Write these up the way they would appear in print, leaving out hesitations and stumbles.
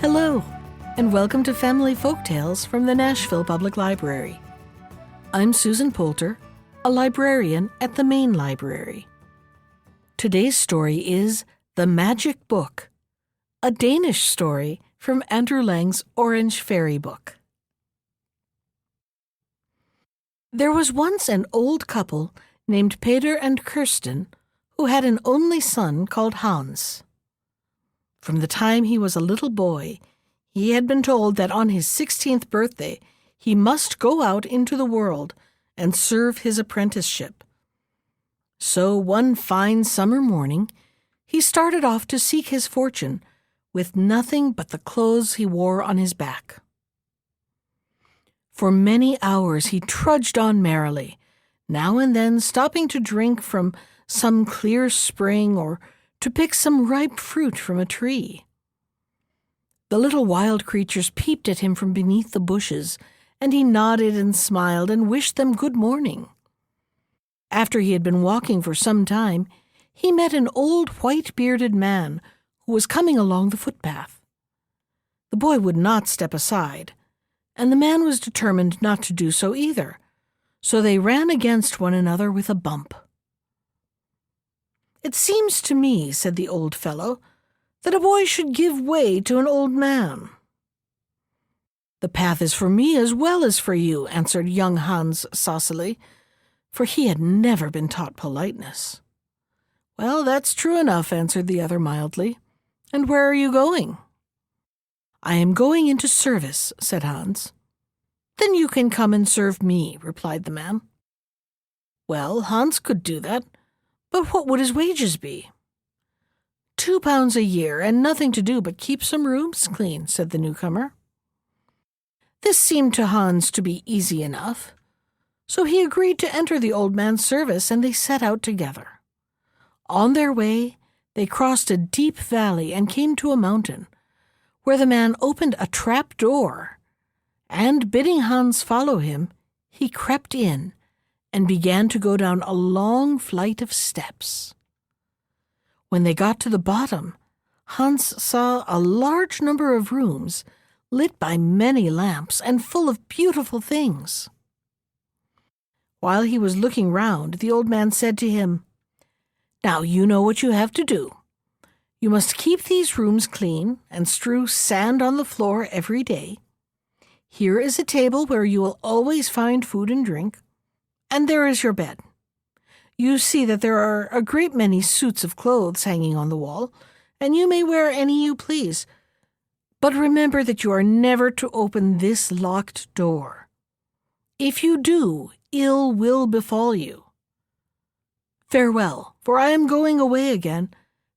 Hello, and welcome to Family Folktales from the Nashville Public Library. I'm Susan Poulter, a librarian at the main library. Today's story is The Magic Book, a Danish story from Andrew Lang's Orange Fairy Book. There was once an old couple named Peder and Kirsten who had an only son called Hans. From the time he was a little boy, he had been told that on his 16th birthday he must go out into the world and serve his apprenticeship. So one fine summer morning, he started off to seek his fortune with nothing but the clothes he wore on his back. For many hours he trudged on merrily, now and then stopping to drink from some clear spring or to pick some ripe fruit from a tree. The little wild creatures peeped at him from beneath the bushes, and he nodded and smiled and wished them good morning. After he had been walking for some time, he met an old white-bearded man who was coming along the footpath. The boy would not step aside, and the man was determined not to do so either, so they ran against one another with a bump. "It seems to me," said the old fellow, "that a boy should give way to an old man." "The path is for me as well as for you," answered young Hans saucily, for he had never been taught politeness. "Well, that's true enough," answered the other mildly. "And where are you going?" "I am going into service," said Hans. "Then you can come and serve me," replied the man. Well, Hans could do that, but what would his wages be? £2 a year, and nothing to do but keep some rooms clean," said the newcomer. This seemed to Hans to be easy enough, so he agreed to enter the old man's service, and they set out together. On their way, they crossed a deep valley and came to a mountain, where the man opened a trap door, and bidding Hans follow him, he crept in and began to go down a long flight of steps. When they got to the bottom, Hans saw a large number of rooms lit by many lamps and full of beautiful things. While he was looking round, the old man said to him, "Now you know what you have to do. You must keep these rooms clean and strew sand on the floor every day. Here is a table where you will always find food and drink, and there is your bed. You see that there are a great many suits of clothes hanging on the wall, and you may wear any you please. But remember that you are never to open this locked door. If you do, ill will befall you. Farewell, for I am going away again,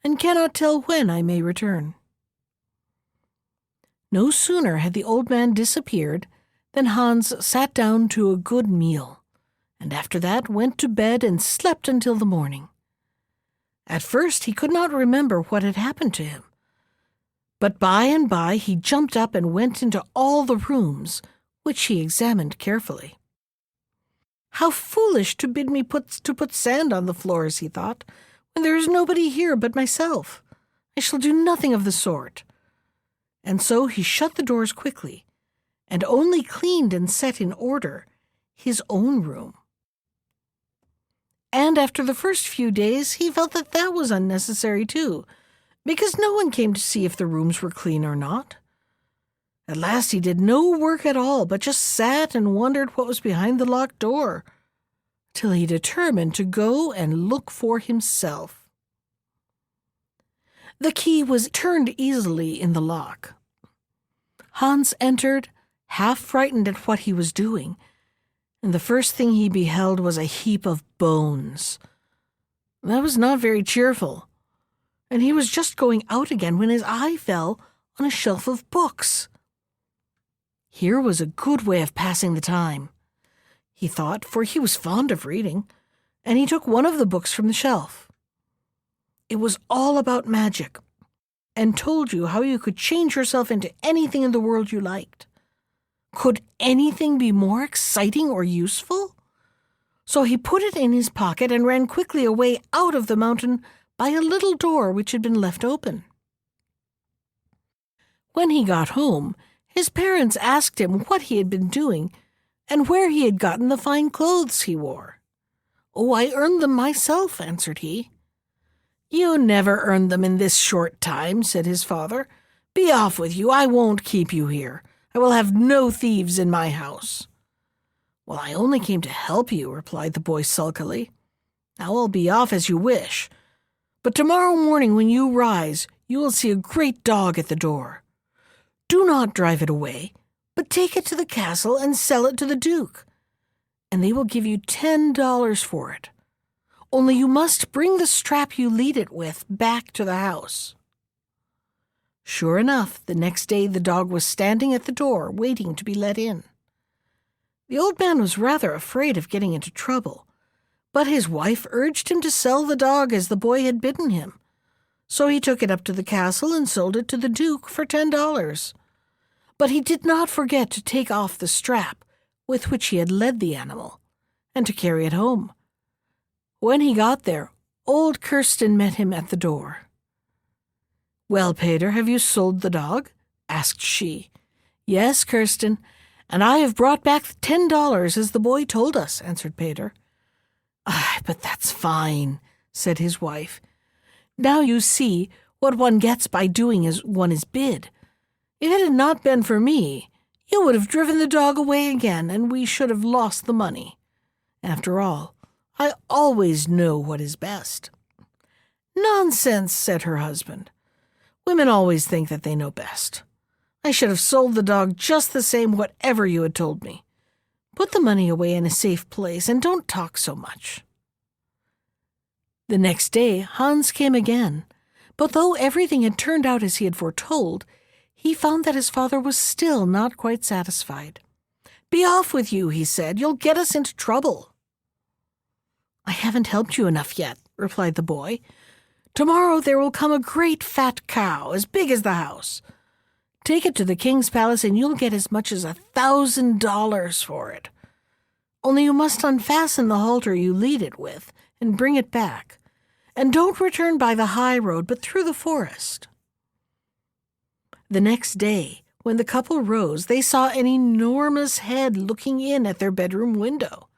and cannot tell when I may return." No sooner had the old man disappeared than Hans sat down to a good meal, and after that went to bed and slept until the morning. At first he could not remember what had happened to him, but by and by he jumped up and went into all the rooms, which he examined carefully. "How foolish to bid me put sand on the floors," he thought, "when there is nobody here but myself. I shall do nothing of the sort." And so he shut the doors quickly, and only cleaned and set in order his own room. And after the first few days, he felt that that was unnecessary too, because no one came to see if the rooms were clean or not. At last he did no work at all, but just sat and wondered what was behind the locked door, till he determined to go and look for himself. The key was turned easily in the lock. Hans entered, half frightened at what he was doing, and the first thing he beheld was a heap of bones. That was not very cheerful, and he was just going out again when his eye fell on a shelf of books. Here was a good way of passing the time, he thought, for he was fond of reading, and he took one of the books from the shelf. It was all about magic, and told you how you could change yourself into anything in the world you liked. Could anything be more exciting or useful? So he put it in his pocket and ran quickly away out of the mountain by a little door which had been left open. When he got home, his parents asked him what he had been doing and where he had gotten the fine clothes he wore. "Oh, I earned them myself," answered he. "You never earned them in this short time," said his father. "Be off with you. I won't keep you here. I will have no thieves in my house." "Well, I only came to help you," replied the boy sulkily. "Now I'll be off as you wish. But tomorrow morning when you rise, you will see a great dog at the door. Do not drive it away, but take it to the castle and sell it to the Duke, and they will give you $10 for it. Only you must bring the strap you lead it with back to the house." Sure enough, the next day the dog was standing at the door, waiting to be let in. The old man was rather afraid of getting into trouble, but his wife urged him to sell the dog as the boy had bidden him. So he took it up to the castle and sold it to the Duke for $10. But he did not forget to take off the strap with which he had led the animal, and to carry it home. When he got there, old Kirsten met him at the door. "Well, Peter, have you sold the dog?" asked she. "Yes, Kirsten, and I have brought back $10 as the boy told us," answered Peter. "Ah, but that's fine," said his wife. "Now you see what one gets by doing as one is bid. If it had not been for me, you would have driven the dog away again, and we should have lost the money. After all, I always know what is best." "Nonsense," said her husband. "Women always think that they know best. I should have sold the dog just the same, whatever you had told me. Put the money away in a safe place, and don't talk so much." The next day Hans came again, but though everything had turned out as he had foretold, he found that his father was still not quite satisfied. "Be off with you," he said. "You'll get us into trouble." "I haven't helped you enough yet," replied the boy. "Tomorrow there will come a great fat cow, as big as the house. Take it to the king's palace and you'll get as much as $1,000 for it. Only you must unfasten the halter you lead it with and bring it back. And don't return by the high road, but through the forest." The next day, when the couple rose, they saw an enormous head looking in at their bedroom window,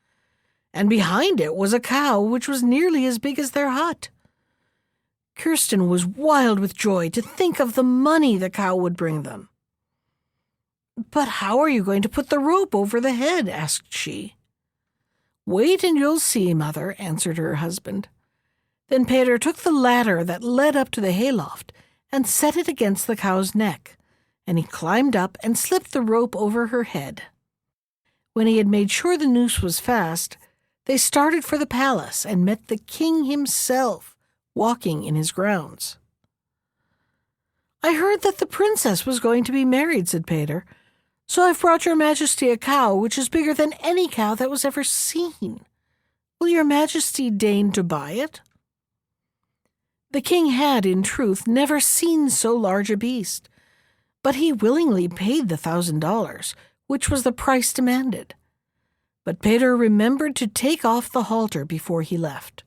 and behind it was a cow which was nearly as big as their hut. Kirsten was wild with joy to think of the money the cow would bring them. "But how are you going to put the rope over the head?" asked she. "Wait and you'll see, mother," answered her husband. Then Peter took the ladder that led up to the hayloft and set it against the cow's neck, and he climbed up and slipped the rope over her head. When he had made sure the noose was fast, they started for the palace and met the king himself walking in his grounds. "I heard that the princess was going to be married," said Peter, "so I've brought your majesty a cow which is bigger than any cow that was ever seen. Will your majesty deign to buy it?" The king had, in truth, never seen so large a beast, but he willingly paid the $1,000, which was the price demanded. But Peter remembered to take off the halter before he left.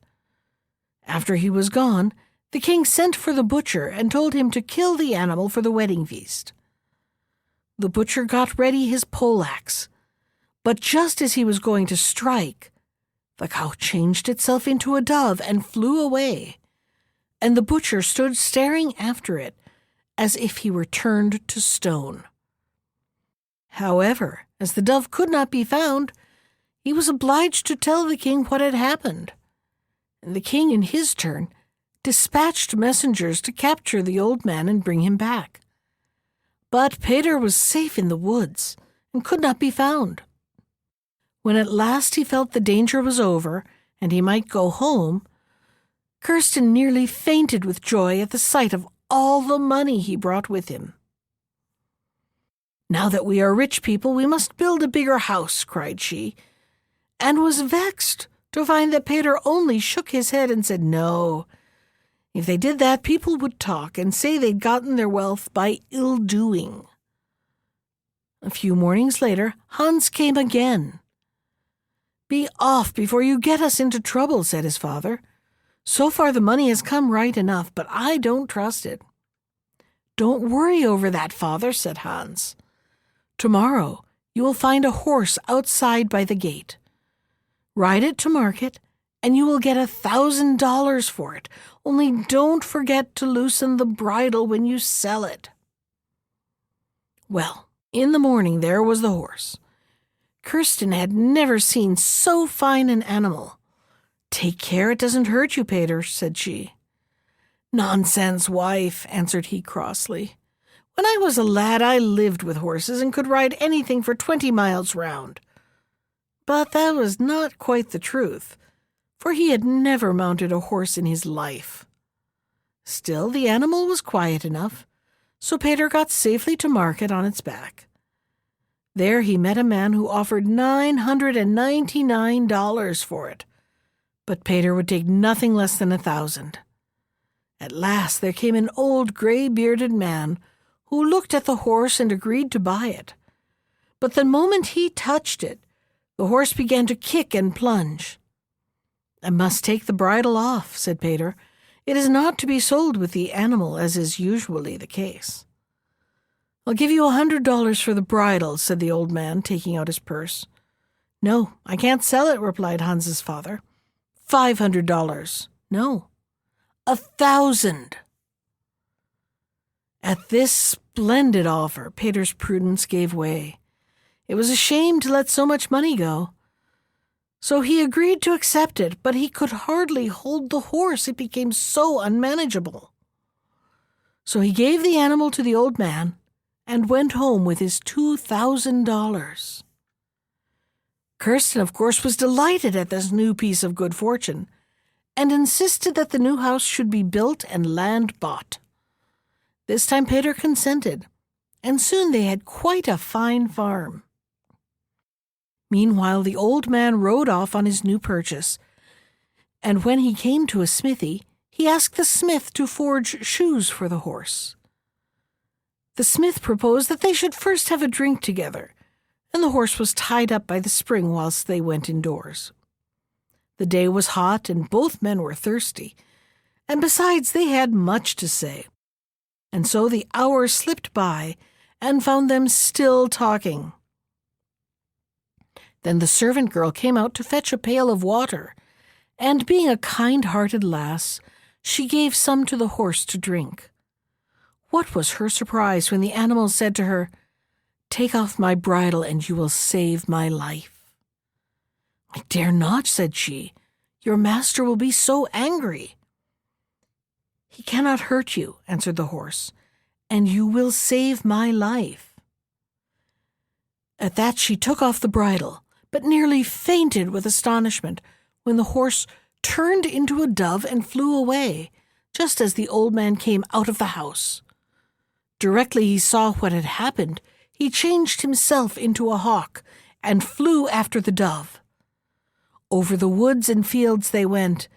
After he was gone, the king sent for the butcher and told him to kill the animal for the wedding feast. The butcher got ready his poleaxe, but just as he was going to strike, the cow changed itself into a dove and flew away, and the butcher stood staring after it as if he were turned to stone. However, as the dove could not be found, he was obliged to tell the king what had happened, and the king, in his turn, dispatched messengers to capture the old man and bring him back. But Peter was safe in the woods and could not be found. When at last he felt the danger was over and he might go home, Kirsten nearly fainted with joy at the sight of all the money he brought with him. "Now that we are rich people, we must build a bigger house," cried she, and was vexed to find that Peter only shook his head and said no. If they did that, people would talk and say they'd gotten their wealth by ill-doing. A few mornings later, Hans came again. "Be off before you get us into trouble," said his father. "So far the money has come right enough, but I don't trust it." "Don't worry over that, father," said Hans. "Tomorrow you will find a horse outside by the gate. Ride it to market, and you will get $1,000 for it. Only don't forget to loosen the bridle when you sell it." Well, in the morning there was the horse. Kirsten had never seen so fine an animal. "Take care it doesn't hurt you, Peter," said she. "Nonsense, wife," answered he crossly. "When I was a lad I lived with horses and could ride anything for 20 miles round." But that was not quite the truth, for he had never mounted a horse in his life. Still, the animal was quiet enough, so Peter got safely to market on its back. There he met a man who offered $999 for it, but Peter would take nothing less than 1,000. At last there came an old gray-bearded man who looked at the horse and agreed to buy it. But the moment he touched it, the horse began to kick and plunge. "I must take the bridle off," said Peter. "It is not to be sold with the animal, as is usually the case." "I'll give you $100 for the bridle," said the old man, taking out his purse. "No, I can't sell it," replied Hans's father. $500. "No, 1,000. At this splendid offer, Peter's prudence gave way. It was a shame to let so much money go. So he agreed to accept it, but he could hardly hold the horse. It became so unmanageable. So he gave the animal to the old man and went home with his $2,000. Kirsten, of course, was delighted at this new piece of good fortune and insisted that the new house should be built and land bought. This time Peter consented, and soon they had quite a fine farm. Meanwhile, the old man rode off on his new purchase, and when he came to a smithy, he asked the smith to forge shoes for the horse. The smith proposed that they should first have a drink together, and the horse was tied up by the spring whilst they went indoors. The day was hot, and both men were thirsty, and besides they had much to say. And so the hour slipped by and found them still talking. Then the servant girl came out to fetch a pail of water, and being a kind-hearted lass, she gave some to the horse to drink. What was her surprise when the animal said to her, "Take off my bridle and you will save my life." "I dare not," said she. "Your master will be so angry." "He cannot hurt you," answered the horse, "and you will save my life." At that she took off the bridle, but nearly fainted with astonishment when the horse turned into a dove and flew away, just as the old man came out of the house. Directly he saw what had happened, he changed himself into a hawk and flew after the dove. Over the woods and fields they went,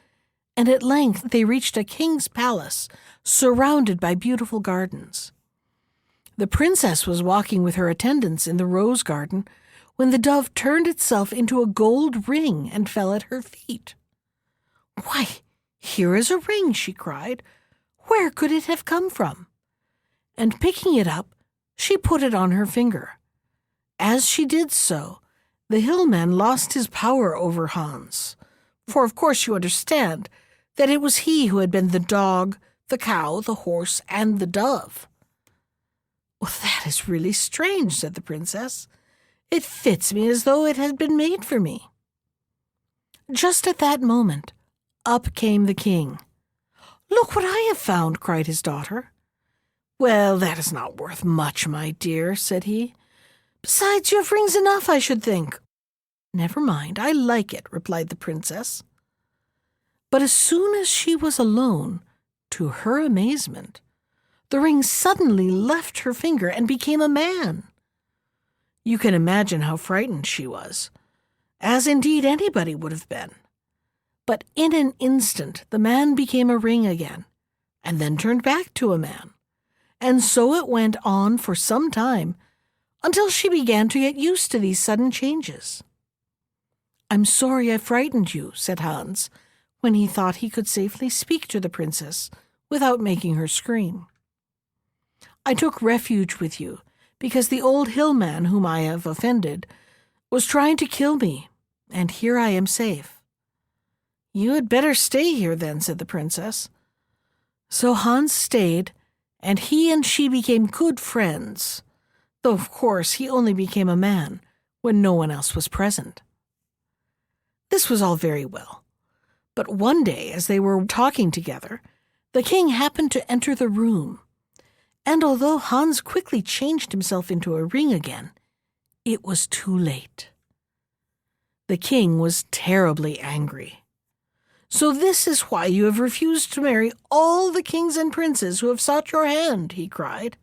and at length they reached a king's palace, surrounded by beautiful gardens. The princess was walking with her attendants in the rose garden when the dove turned itself into a gold ring and fell at her feet. "Why, here is a ring," she cried. "Where could it have come from?" And picking it up, she put it on her finger. As she did so, the hillman lost his power over Hans, for of course you understand that it was he who had been the dog, the cow, the horse, and the dove. "Well, that is really strange," said the princess. "It fits me as though it had been made for me." Just at that moment, up came the king. "Look what I have found," cried his daughter. "Well, that is not worth much, my dear," said he. "Besides, you have rings enough, I should think." "Never mind, I like it," replied the princess. But as soon as she was alone, to her amazement, the ring suddenly left her finger and became a man. You can imagine how frightened she was, as indeed anybody would have been. But in an instant the man became a ring again, and then turned back to a man. And so it went on for some time, until she began to get used to these sudden changes. "I'm sorry I frightened you," said Hans, when he thought he could safely speak to the princess without making her scream. I took refuge with you, because the old hillman whom I have offended was trying to kill me, and here I am safe." "You had better stay here then," said the princess. So Hans stayed, and he and she became good friends, though of course he only became a man when no one else was present. This was all very well, but one day as they were talking together, the king happened to enter the room, and although Hans quickly changed himself into a ring again, it was too late. The king was terribly angry. "So this is why you have refused to marry all the kings and princes who have sought your hand," he cried.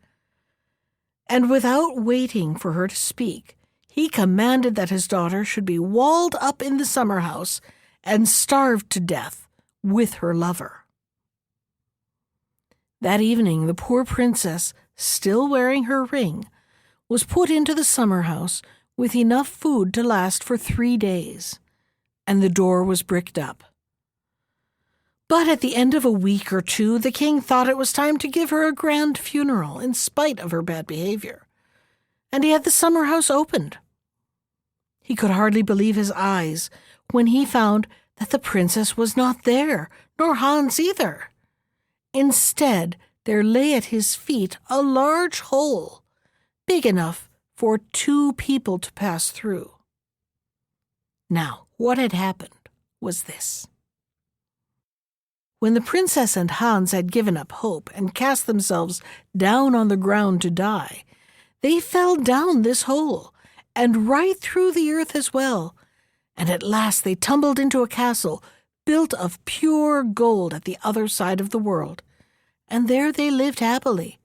And without waiting for her to speak, he commanded that his daughter should be walled up in the summer house and starved to death with her lover. That evening the poor princess, still wearing her ring, was put into the summer house with enough food to last for 3 days, and the door was bricked up. But at the end of a week or two, the king thought it was time to give her a grand funeral in spite of her bad behavior, and he had the summer house opened. He could hardly believe his eyes when he found that the princess was not there, nor Hans either. Instead, there lay at his feet a large hole, big enough for 2 people to pass through. Now, what had happened was this. When the princess and Hans had given up hope and cast themselves down on the ground to die, they fell down this hole, and right through the earth as well, and at last they tumbled into a castle built of pure gold at the other side of the world, and there they lived happily.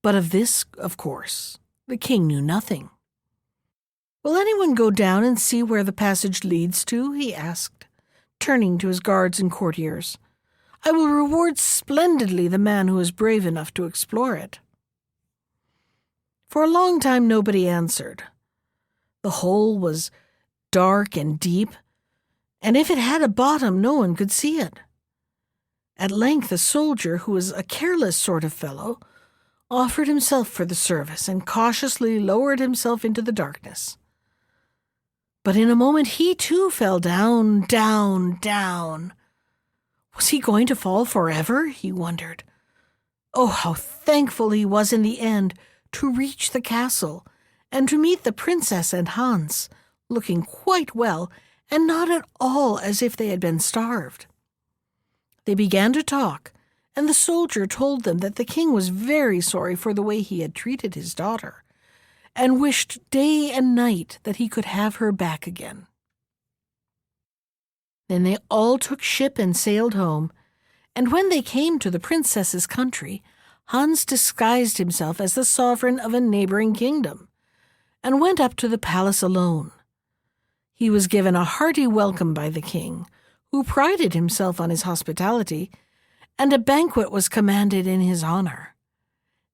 But of this, of course, the king knew nothing. "Will anyone go down and see where the passage leads to?" he asked, turning to his guards and courtiers. "I will reward splendidly the man who is brave enough to explore it." For a long time nobody answered. The hole was dark and deep, and if it had a bottom no one could see it. At length a soldier, who was a careless sort of fellow, offered himself for the service and cautiously lowered himself into the darkness. But in a moment he too fell down, down, down. Was he going to fall forever? He wondered. Oh, how thankful he was in the end to reach the castle and to meet the princess and Hans, looking quite well and not at all as if they had been starved. They began to talk, and the soldier told them that the king was very sorry for the way he had treated his daughter, and wished day and night that he could have her back again. Then they all took ship and sailed home, and when they came to the princess's country, Hans disguised himself as the sovereign of a neighboring kingdom, and went up to the palace alone. He was given a hearty welcome by the king, who prided himself on his hospitality, and a banquet was commanded in his honor.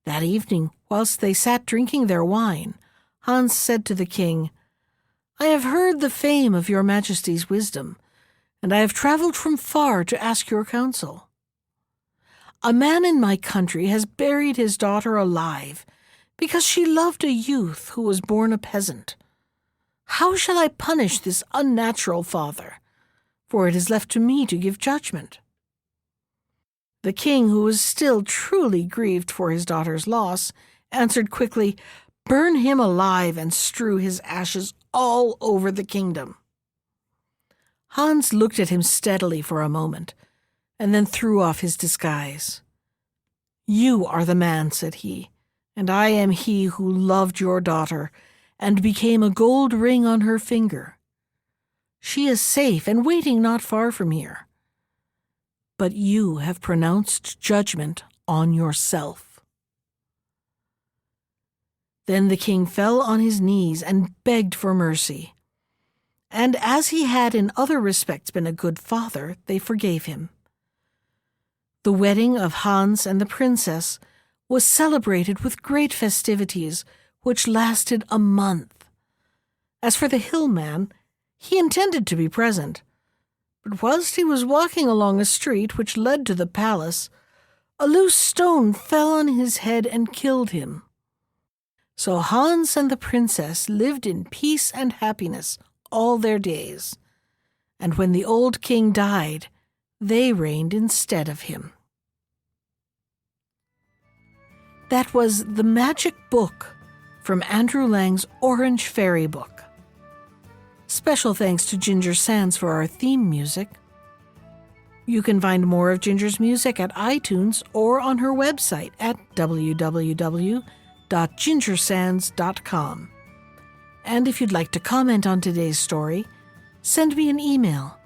That evening, whilst they sat drinking their wine, Hans said to the king, "I have heard the fame of your majesty's wisdom, and I have traveled from far to ask your counsel. A man in my country has buried his daughter alive because she loved a youth who was born a peasant. How shall I punish this unnatural father? For it is left to me to give judgment." The king, who was still truly grieved for his daughter's loss, answered quickly, "Burn him alive and strew his ashes all over the kingdom." Hans looked at him steadily for a moment, and then threw off his disguise. "You are the man," said he, "and I am he who loved your daughter and became a gold ring on her finger. She is safe and waiting not far from here. But you have pronounced judgment on yourself." Then the king fell on his knees and begged for mercy. And as he had in other respects been a good father, they forgave him. The wedding of Hans and the princess was celebrated with great festivities, which lasted a month. As for the hillman, he intended to be present, but whilst he was walking along a street which led to the palace, a loose stone fell on his head and killed him. So Hans and the princess lived in peace and happiness all their days, and when the old king died, they reigned instead of him. That was The Magic Book from Andrew Lang's Orange Fairy Book. Special thanks to Ginger Sands for our theme music. You can find more of Ginger's music at iTunes or on her website at www.gingersands.com. And if you'd like to comment on today's story, send me an email.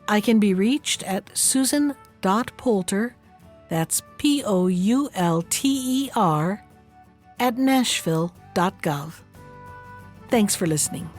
I can be reached at susan.poulter, that's Poulter, @nashville.gov. Thanks for listening.